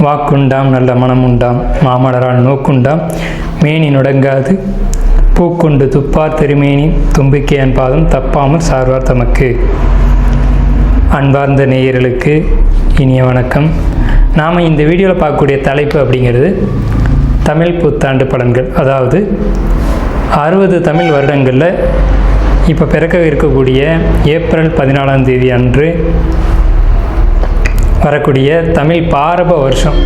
வாக்குண்டாம் நல்ல மனமுண்டாம் மாமலரால் நோக்குண்டாம் மேனி நுடங்காது பூக்கொண்டு துப்பார் திருமேனி தும்பிக்கையன் பாதம் தப்பாமல் சார்வார் தமக்கு. அன்பார்ந்த நேயர்களுக்கு இனிய வணக்கம். நாம் இந்த வீடியோவில் பார்க்கக்கூடிய தலைப்பு அப்படிங்கிறது தமிழ் புத்தாண்டு பலன்கள். அதாவது 60 தமிழ் வருடங்களில் இப்போ பிறக்க இருக்கக்கூடிய ஏப்ரல் 14ஆம் தேதி அன்று வரக்கூடிய தமிழ் பாரப வருஷம்,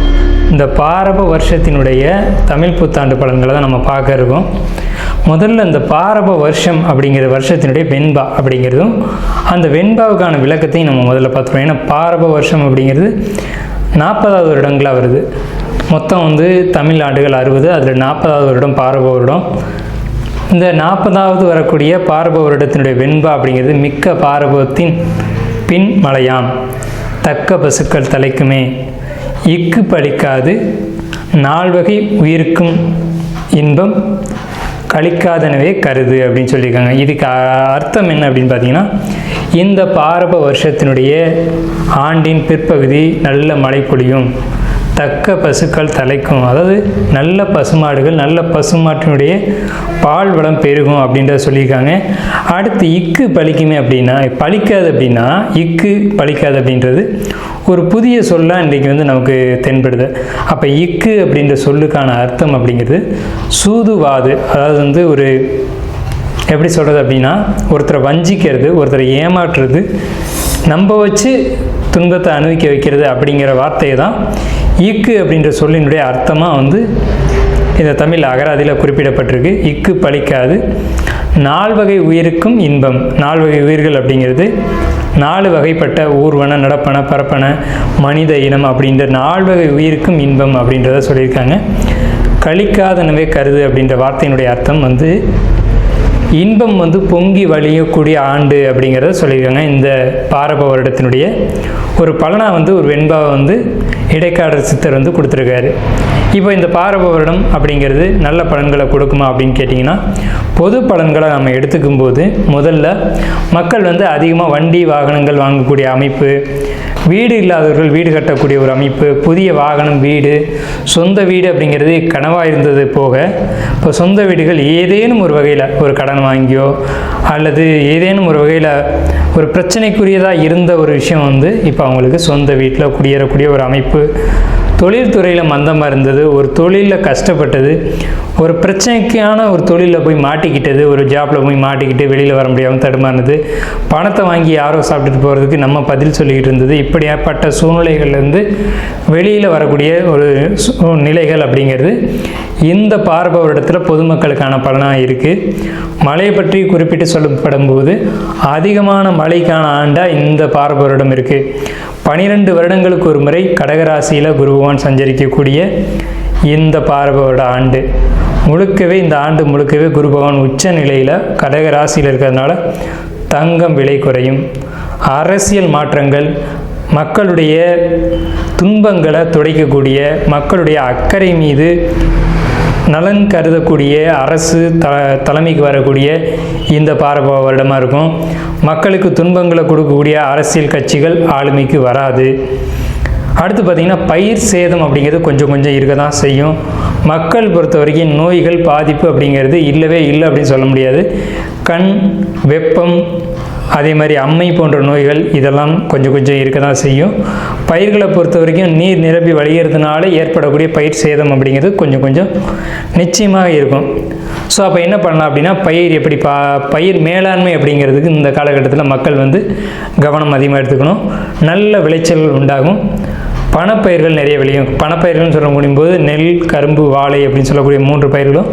இந்த பாரப வருஷத்தினுடைய தமிழ் புத்தாண்டு பலன்களை தான் நம்ம பார்க்க இருக்கோம். முதல்ல இந்த பாரப வருஷம் அப்படிங்கிற வருஷத்தினுடைய வெண்பா அப்படிங்கிறதும் அந்த வெண்பாவுக்கான விளக்கத்தையும் நம்ம முதல்ல பார்த்துருவோம். ஏன்னா பாரப வருஷம் அப்படிங்கிறது 40வது வருடங்களாக வருது. மொத்தம் தமிழ் ஆண்டுகள் 60, அதில் 40வது வருடம் பாரப வருடம். இந்த 40வது வரக்கூடிய பாரப வருடத்தினுடைய வெண்பா அப்படிங்கிறது மிக்க பாரபத்தின் பின் மலையாம் தக்க பசுக்கள் தலைக்குமே இக்கு பழிக்காது நால்வகை உயிருக்கும் இன்பம் கழிக்காதனவே கருது அப்படின்னு சொல்லியிருக்காங்க. இதுக்கு அர்த்தம் என்ன அப்படின்னு பார்த்தீங்கன்னா, இந்த பாரப வருஷத்தினுடைய ஆண்டின் பிற்பகுதி நல்ல மழை பொழியும், தக்க பசுக்கள் தலைக்கும், அதாவது நல்ல பசுமாடுகள் நல்ல பசுமாட்டினுடைய பால் வளம் பெருகும் அப்படின்றத சொல்லியிருக்காங்க. அடுத்து இக்கு பழிக்குமே அப்படின்னா, பழிக்காது அப்படின்னா இக்கு பழிக்காது அப்படின்றது ஒரு புதிய சொல்லாக இன்றைக்கி நமக்கு தென்படுது. அப்போ இக்கு அப்படின்ற சொல்லுக்கான அர்த்தம் அப்படிங்கிறது சூதுவாது, அதாவது ஒரு எப்படி சொல்கிறது அப்படின்னா, ஒருத்தரை வஞ்சிக்கிறது, ஒருத்தரை ஏமாற்றுறது, நம்ப வச்சு துன்பத்தை அனுபவிக்க வைக்கிறது அப்படிங்கிற வார்த்தையை தான் இக்கு அப்படின்ற சொல்லினுடைய அர்த்தமாக இந்த தமிழ் அகராதியில் குறிப்பிடப்பட்டிருக்கு. இக்கு பழிக்காது நால்வகை உயிருக்கும் இன்பம். 4 வகை உயிர்கள் அப்படிங்கிறது 4 வகைப்பட்ட ஊர்வன, நடப்பன, பரப்பன, மனித இனம் அப்படின்ற 4 வகை உயிருக்கும் இன்பம் அப்படின்றத சொல்லியிருக்காங்க. கழிக்காதனவே கருது அப்படின்ற வார்த்தையினுடைய அர்த்தம் இன்பம் பொங்கி வழியக்கூடிய ஆண்டு அப்படிங்கிறத சொல்லியிருக்காங்க. இந்த பாரப வருடத்தினுடைய ஒரு பலனாக ஒரு வெண்பாவை இடைக்காடர் சித்தர் கொடுத்துருக்காரு. இப்போ இந்த பாரப வருடம் அப்படிங்கிறது நல்ல பலன்களை கொடுக்குமா அப்படின்னு கேட்டிங்கன்னா, பொது பலன்களை நம்ம எடுத்துக்கும் போது முதல்ல மக்கள் அதிகமாக வண்டி வாகனங்கள் வாங்கக்கூடிய அமைப்பு, வீடு இல்லாதவர்கள் வீடு கட்டக்கூடிய ஒரு அமைப்பு, புதிய வாகனம், வீடு, சொந்த வீடு அப்படிங்கிறது கனவாக இருந்தது போக, இப்போ சொந்த வீடுகள் ஏதேனும் ஒரு வகையில் ஒரு கடன் வாங்கியோ அல்லது ஏதேனும் ஒரு வகையில் ஒரு பிரச்சனைக்குரியதாக இருந்த ஒரு விஷயம் இப்போ அவங்களுக்கு சொந்த வீட்டில் குடியேறக்கூடிய ஒரு அமைப்பு, தொழில்துறையில் மந்தமாக இருந்தது, ஒரு தொழிலில் கஷ்டப்பட்டது, ஒரு பிரச்சனைக்கான ஒரு தொழிலில் போய் மாட்டிக்கிட்டது, ஒரு ஜாப்பில் போய் மாட்டிக்கிட்டு வெளியில் வர முடியாமல் தடுமாறுது, பணத்தை வாங்கி யாரோ சாப்பிட்டுட்டு போகிறதுக்கு நம்ம பதில் சொல்லிக்கிட்டு இருந்தது, இப்படியாப்பட்ட சூழ்நிலைகள்லேருந்து வெளியில் வரக்கூடிய ஒரு நிலைகள் அப்படிங்கிறது இந்த பாரப வருடத்தில் பொதுமக்களுக்கான பலனாக இருக்குது. மழையை பற்றி குறிப்பிட்டு சொல்லப்படும் போது அதிகமான மழைக்கான ஆண்டாக இந்த பாரப வருடம் இருக்குது. 12 வருடங்களுக்கு ஒரு முறை கடகராசியில் குரு பகவான் சஞ்சரிக்கக்கூடிய இந்த பாரப வருட ஆண்டு முழுக்கவே, இந்த ஆண்டு முழுக்கவே குரு பகவான் உச்ச நிலையில் கடகராசியில் இருக்கிறதுனால தங்கம் விலை குறையும், அரசியல் மாற்றங்கள், மக்களுடைய துன்பங்களை துடைக்கக்கூடிய, மக்களுடைய அக்கறை மீது நலன் கருதக்கூடிய அரசு தலைமைக்கு வரக்கூடிய இந்த பாரப வருடமாக இருக்கும். மக்களுக்கு துன்பங்களை கொடுக்கக்கூடிய அரசியல் கட்சிகள் ஆளுமைக்கு வராது. அடுத்து பார்த்திங்கன்னா, பயிர் சேதம் அப்படிங்கிறது கொஞ்சம் இருக்க தான் செய்யும். மக்கள் பொறுத்த வரைக்கும் நோய்கள் பாதிப்பு அப்படிங்கிறது இல்லவே இல்லை அப்படின்னு சொல்ல முடியாது. கண், வெப்பம், அதே மாதிரி அம்மை போன்ற நோய்கள் இதெல்லாம் கொஞ்சம் இருக்க தான் செய்யும். பயிர்களை பொறுத்த வரைக்கும் நீர் நிரம்பி வழிகிறதுனால ஏற்படக்கூடிய பயிர் சேதம் அப்படிங்கிறது கொஞ்சம் நிச்சயமாக இருக்கும். ஸோ அப்போ என்ன பண்ணலாம் அப்படின்னா, பயிர் எப்படி பயிர் மேலாண்மை அப்படிங்கிறதுக்கு இந்த காலகட்டத்தில் மக்கள் கவனம் அதிகமாக எடுத்துக்கணும். நல்ல விளைச்சல்கள் உண்டாகும், பணப்பயிர்கள் நிறைய விளையும். பணப்பயிர்கள்னு சொல்ல முடியும்போது நெல், கரும்பு, வாழை அப்படின்னு சொல்லக்கூடிய 3 பயிர்களும்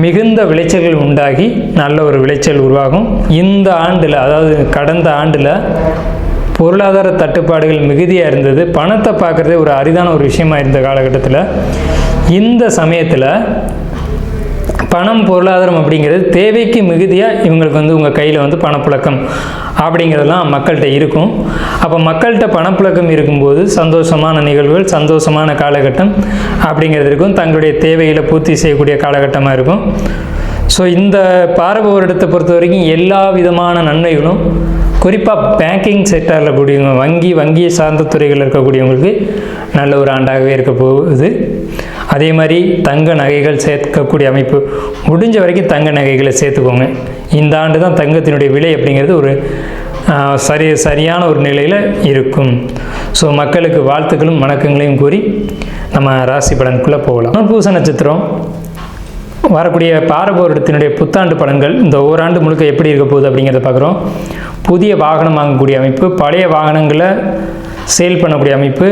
மிகுந்த விளைச்சல்கள் உண்டாகி நல்ல ஒரு விளைச்சல் உருவாகும். இந்த ஆண்டில், அதாவது கடந்த ஆண்டில் பொருளாதார தட்டுப்பாடுகள் மிகுதியாக இருந்தது. பணத்தை பார்க்குறதே ஒரு அரிதான ஒரு விஷயமா இருந்த காலகட்டத்தில் இந்த சமயத்தில் பணம், பொருளாதாரம் அப்படிங்கிறது தேவைக்கு மிகுதியாக இவங்களுக்கு உங்கள் கையில் பணப்புழக்கம் அப்படிங்கிறதெல்லாம் மக்கள்கிட்ட இருக்கும். அப்போ மக்கள்கிட்ட பணப்புழக்கம் இருக்கும்போது சந்தோஷமான நிகழ்வுகள், சந்தோஷமான காலகட்டம் அப்படிங்கிறது இருக்கும். தங்களுடைய தேவைகளை பூர்த்தி செய்யக்கூடிய காலகட்டமாக இருக்கும். ஸோ இந்த பாரப வருடத்தை பொறுத்த வரைக்கும் எல்லா விதமான நன்மைகளும் குறிப்பாக பேங்கிங் செக்டரில் கூடியவங்க வங்கியை சார்ந்த துறைகளில் இருக்கக்கூடியவங்களுக்கு நல்ல ஒரு ஆண்டாகவே இருக்க போகுது. அதே மாதிரி தங்க நகைகள் சேர்க்கக்கூடிய அமைப்பு, முடிஞ்ச வரைக்கும் தங்க நகைகளை சேர்த்துக்கோங்க. இந்த ஆண்டு தான் தங்கத்தினுடைய விலை அப்படிங்கிறது ஒரு சரியான ஒரு நிலையில் இருக்கும். ஸோ மக்களுக்கு வாழ்த்துக்களும் வணக்கங்களையும் கூறி நம்ம ராசி பலனுக்குள்ளே போகலாம். பூச நட்சத்திரம் வரக்கூடிய பாரப வருடத்தினுடைய புத்தாண்டு பலன்கள் இந்த ஓராண்டு முழுக்க எப்படி இருக்க போகுது அப்படிங்கிறத பார்க்குறோம். புதிய வாகனம் வாங்கக்கூடிய அமைப்பு, பழைய வாகனங்களை சேல் பண்ணக்கூடிய அமைப்பு,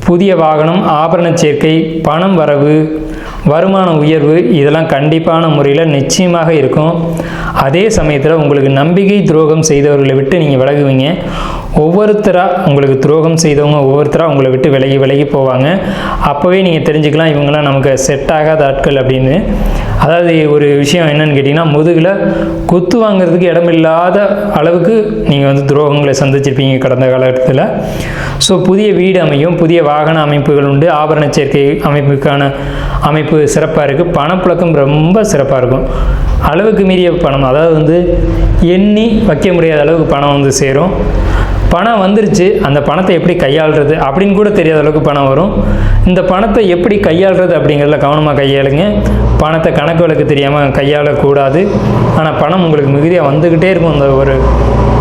புதிய வாகனம், ஆபரண சேர்க்கை, பணம் வரவு, வருமான உயர்வு, இதெல்லாம் கண்டிப்பான முறையில் நிச்சயமாக இருக்கும். அதே சமயத்தில் உங்களுக்கு நம்பிக்கை துரோகம் செய்தவர்களை விட்டு நீங்கள் விலகுவீங்க. ஒவ்வொருத்தராக உங்களுக்கு துரோகம் செய்தவங்க ஒவ்வொருத்தராக உங்களை விட்டு விலகி போவாங்க. அப்போவே நீங்கள் தெரிஞ்சுக்கலாம் இவங்களாம் நமக்கு செட் ஆகாத ஆட்கள் அப்படின்னு. அதாவது ஒரு விஷயம் என்னன்னு கேட்டிங்கன்னா, முதுகில் குத்து வாங்கிறதுக்கு இடமில்லாத அளவுக்கு நீங்கள் துரோகங்களை சந்திச்சிருப்பீங்க கடந்த காலகட்டத்தில். ஸோ புதிய வீடு அமையும், புதிய வாகன அமைப்புகள் உண்டு, ஆபரண சேர்க்கை அமைப்புக்கான அமைப்பு சிறப்பாக இருக்குது. பணப்புழக்கம் ரொம்ப சிறப்பாக இருக்கும். அளவுக்கு மீறிய பணம், அதாவது எண்ணி வைக்க முடியாத அளவுக்கு பணம் சேரும். பணம் வந்துருச்சு, அந்த பணத்தை எப்படி கையாளுறது அப்படின்னு கூட தெரியாத அளவுக்கு பணம் வரும். இந்த பணத்தை எப்படி கையாளுறது அப்படிங்கிறதுல கவனமாக கையாளுங்க. பணத்தை கணக்கு வழக்கு தெரியாமல் கையாளக்கூடாது. ஆனால் பணம் உங்களுக்கு மிகுதியாக வந்துக்கிட்டே இருக்கும்.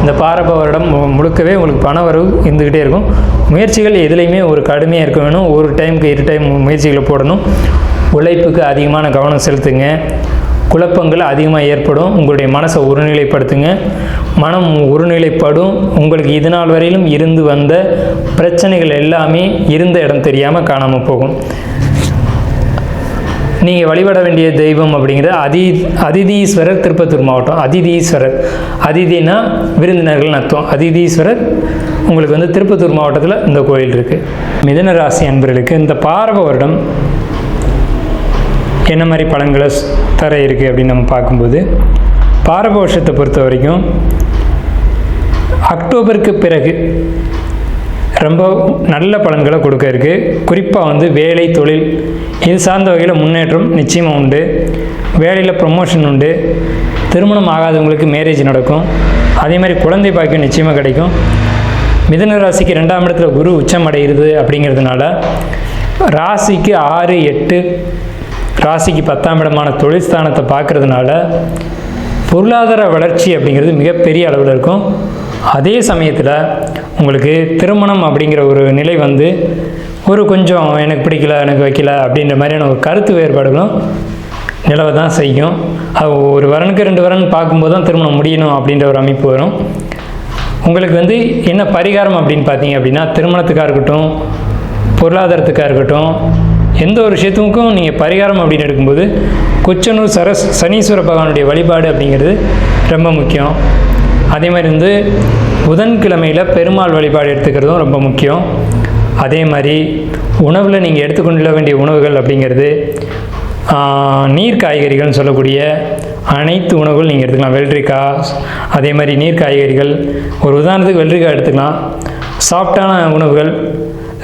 இந்த பாரப வருடம் முழுக்கவே உங்களுக்கு பண வரவு இருந்துக்கிட்டே இருக்கும். முயற்சிகள் எதுலேயுமே ஒரு கடுமையாக இருக்க வேணும். ஒரு டைமுக்கு 2 டைம் முயற்சிகளை போடணும். உழைப்புக்கு அதிகமான கவனம் செலுத்துங்க. குழப்பங்கள் அதிகமாக ஏற்படும். உங்களுடைய மனசை ஒருநிலைப்படுத்துங்க. மனம் ஒருநிலைப்படும். உங்களுக்கு இது நாள் வரையிலும் இருந்து வந்த பிரச்சனைகள் எல்லாமே இருந்த இடம் தெரியாமல் காணாமல் போகும். நீங்கள் வழிபட வேண்டிய தெய்வம் அப்படிங்கிறது அதிதீஸ்வரர், திருப்பத்தூர் மாவட்டம். அதிதீஸ்வரர், அதிதினா விருந்தினர்கள் அர்த்தம். அதிதீஸ்வரர் உங்களுக்கு திருப்பத்தூர் மாவட்டத்தில் இந்த கோயில் இருக்குது. மிதுன ராசி அன்பர்களுக்கு இந்த பாரப வருடம் என்ன மாதிரி பலன்களை தர இருக்குது அப்படின்னு நம்ம பார்க்கும்போது, பாரப வருஷத்தை பொறுத்த வரைக்கும் அக்டோபருக்கு பிறகு ரொம்ப நல்ல பலன்களை கொடுக்க இருக்குது. குறிப்பாக வேலை, தொழில் இது சார்ந்த வகையில் முன்னேற்றம் நிச்சயமாக உண்டு. வேலையில் ப்ரொமோஷன் உண்டு. திருமணம் ஆகாதவங்களுக்கு மேரேஜ் நடக்கும். அதே மாதிரி குழந்தை பாக்கியம் நிச்சயமாக கிடைக்கும். மிதுன ராசிக்கு 2ஆம் இடத்துல குரு உச்சம் அடைகிறது அப்படிங்கிறதுனால ராசிக்கு 6, 8, ராசிக்கு 10ஆம் இடமான தொழில் ஸ்தானத்தை பார்க்கறதுனால பொருளாதார வளர்ச்சி அப்படிங்கிறது மிகப்பெரிய அளவில் இருக்கும். அதே சமயத்தில் உங்களுக்கு திருமணம் அப்படிங்கிற ஒரு நிலை ஒரு கொஞ்சம் எனக்கு பிடிக்கல, எனக்கு வைக்கல அப்படின்ற மாதிரியான ஒரு கருத்து வேறுபாடுகளும் நிலவை தான் செய்யும். அது ஒரு வரனுக்கு 2 வரன் பார்க்கும்போது தான் திருமணம் முடியணும் அப்படின்ற ஒரு அமைப்பு வரும். உங்களுக்கு என்ன பரிகாரம் அப்படின்னு பார்த்தீங்க அப்படின்னா, திருமணத்துக்காக இருக்கட்டும், பொருளாதாரத்துக்காக இருக்கட்டும், எந்த ஒரு விஷயத்துக்கும் நீங்கள் பரிகாரம் அப்படின்னு எடுக்கும்போது குச்சனூர் சனீஸ்வர பகவானுடைய வழிபாடு அப்படிங்கிறது ரொம்ப முக்கியம். அதே மாதிரி புதன்கிழமையில் பெருமாள் வழிபாடு எடுத்துக்கிறதும் ரொம்ப முக்கியம். அதே மாதிரி உணவில் நீங்கள் எடுத்துக்கொள்ள வேண்டிய உணவுகள் அப்படிங்கிறது நீர் காய்கறிகள்னு சொல்லக்கூடிய அனைத்து உணவுகள் நீங்கள் எடுத்துக்கலாம். வெள்ளரிக்காய், அதே மாதிரி நீர் காய்கறிகள், ஒரு உதாரணத்துக்கு வெள்ளரிக்காய் எடுத்துக்கலாம். சாஃப்டான உணவுகள்,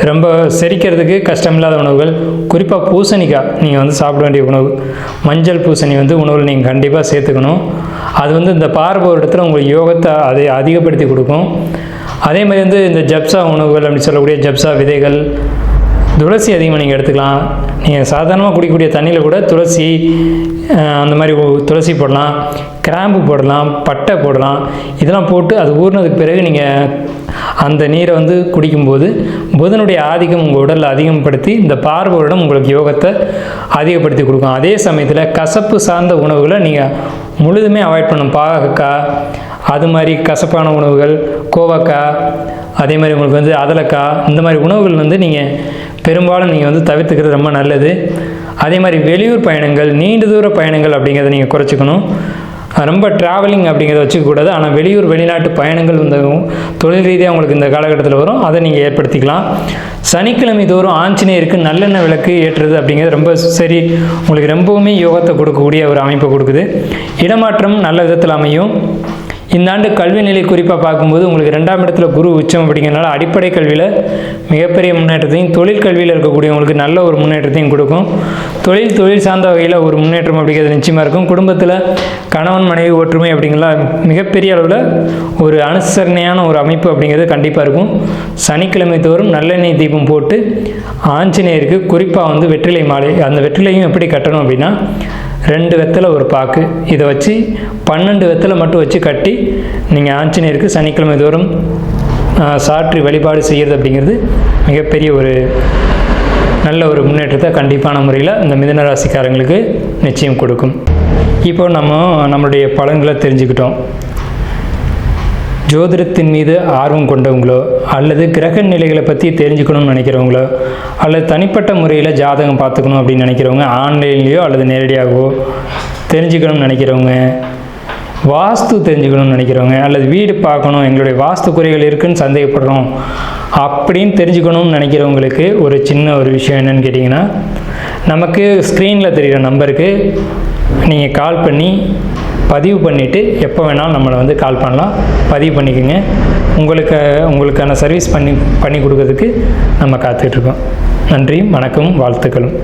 ரொம்ப செரிக்கிறதுக்கு கஷ்டமில்லாத உணவுகள், குறிப்பாக பூசணிக்காய் நீங்கள் சாப்பிட வேண்டிய உணவு. மஞ்சள் பூசணி உணவில் நீங்கள் கண்டிப்பாக சேர்த்துக்கணும். அது இந்த பாரப வருடத்தில் உங்களுக்கு யோகத்தை அதை அதிகப்படுத்தி கொடுக்கும். அதே மாதிரி இந்த ஜப்சா உணவுகள் அப்படின்னு சொல்லக்கூடிய ஜப்சா விதைகள், துளசி அதிகமாக நீங்கள் எடுத்துக்கலாம். நீங்கள் சாதாரணமாக குடிக்கக்கூடிய தண்ணியில் கூட துளசி, அந்த மாதிரி துளசி போடலாம், கிராம்பு போடலாம், பட்டை போடலாம். இதெல்லாம் போட்டு அது ஊறினதுக்கு பிறகு நீங்கள் அந்த நீரை குடிக்கும்போது புதனுடைய ஆதிக்கம் உங்கள் உடலில் அதிகப்படுத்தி இந்த பாரப வருடம் உங்களுக்கு யோகத்தை அதிகப்படுத்தி கொடுக்கும். அதே சமயத்தில் கசப்பு சார்ந்த உணவுகளை நீங்கள் முழுதுமே அவாய்ட் பண்ணணும். பாகக்காய், அது மாதிரி கசப்பான உணவுகள், கோவக்காய், அதே மாதிரி உங்களுக்கு அதலக்காய், இந்த மாதிரி உணவுகள் நீங்கள் பெரும்பாலும் நீங்கள் தவிர்த்துக்கிறது ரொம்ப நல்லது. அதே மாதிரி வெளியூர் பயணங்கள், நீண்ட தூர பயணங்கள் அப்படிங்கிறத நீங்கள் குறைச்சிக்கணும். ரொம்ப ட்ராவலிங் அப்படிங்கிறத வச்சுக்கக்கூடாது. ஆனால் வெளியூர் வெளிநாட்டு பயணங்கள் தொழில் ரீதியாக உங்களுக்கு இந்த காலகட்டத்தில் வரும். அதை நீங்கள் ஏற்படுத்திக்கலாம். சனிக்கிழமை தோறும் ஆஞ்சநேயருக்கு நல்லெண்ணெய் விளக்கு ஏற்றுறது அப்படிங்கிறது ரொம்ப சரி, உங்களுக்கு ரொம்பவுமே யோகத்தை கொடுக்கக்கூடிய ஒரு அமைப்பை கொடுக்குது. இடமாற்றம் நல்ல விதத்தில் அமையும். இந்த ஆண்டு கல்வி நிலை குறிப்பாக பார்க்கும்போது உங்களுக்கு 2ஆம் இடத்துல குரு உச்சம் அப்படிங்கிறனால அடிப்படை கல்வியில் மிகப்பெரிய முன்னேற்றத்தையும், தொழில் கல்வியில் இருக்கக்கூடியவங்களுக்கு நல்ல ஒரு முன்னேற்றத்தையும் கொடுக்கும். தொழில் சார்ந்த வகையில் ஒரு முன்னேற்றம் அப்படிங்கிறது நிச்சயமாக இருக்கும். குடும்பத்தில் கணவன் மனைவி ஒற்றுமை அப்படிங்கிற மிகப்பெரிய அளவில் ஒரு அனுசரணையான ஒரு அமைப்பு அப்படிங்கிறது கண்டிப்பாக இருக்கும். சனிக்கிழமை தோறும் நல்லெண்ணெய் தீபம் போட்டு ஆஞ்சநேயருக்கு குறிப்பாக வெற்றிலை மாலை, அந்த வெற்றிலையும் எப்படி கட்டணும் அப்படின்னா 2 வெத்தலை ஒரு பாக்கு, இதை வச்சு 12 வெத்தலை மட்டும் வச்சு கட்டி நீங்கள் ஆஞ்சநேயருக்கு சனிக்கிழமை தோறும் சாற்றி வழிபாடு செய்கிறது அப்படிங்கிறது மிகப்பெரிய ஒரு நல்ல ஒரு முன்னேற்றத்தை கண்டிப்பான முறையில் இந்த மிதுன ராசிக்காரங்களுக்கு நிச்சயம் கொடுக்கும். இப்போ நம்மளுடைய பலன்களை தெரிஞ்சுக்கிட்டோம். ஜோதிடத்தின் மீது ஆர்வம் கொண்டவங்களோ அல்லது கிரக நிலைகளை பற்றி தெரிஞ்சுக்கணும்னு நினைக்கிறவங்களோ அல்லது தனிப்பட்ட முறையில் ஜாதகம் பார்த்துக்கணும் அப்படின்னு நினைக்கிறவங்க, ஆன்லைன்லேயோ அல்லது நேரடியாகவோ தெரிஞ்சுக்கணும்னு நினைக்கிறவங்க, வாஸ்து தெரிஞ்சுக்கணும்னு நினைக்கிறவங்க அல்லது வீடு பார்க்கணும், எங்களுடைய வாஸ்து குறைகள் இருக்குதுன்னு சந்தேகப்படுறோம் அப்படின்னு தெரிஞ்சுக்கணும்னு நினைக்கிறவங்களுக்கு ஒரு சின்ன ஒரு விஷயம் என்னென்னு கேட்டிங்கன்னா, நமக்கு ஸ்க்ரீனில் தெரிகிற நம்பருக்கு நீங்கள் கால் பண்ணி பதிவு பண்ணிவிட்டு எப்போ வேணாலும் நம்மளை கால் பண்ணலாம். பதிவு பண்ணிக்கோங்க. உங்களுக்கான சர்வீஸ் பண்ணி கொடுக்கறதுக்கு நம்ம காத்துட்ருக்கோம். நன்றி, வணக்கம், வாழ்த்துக்களும்.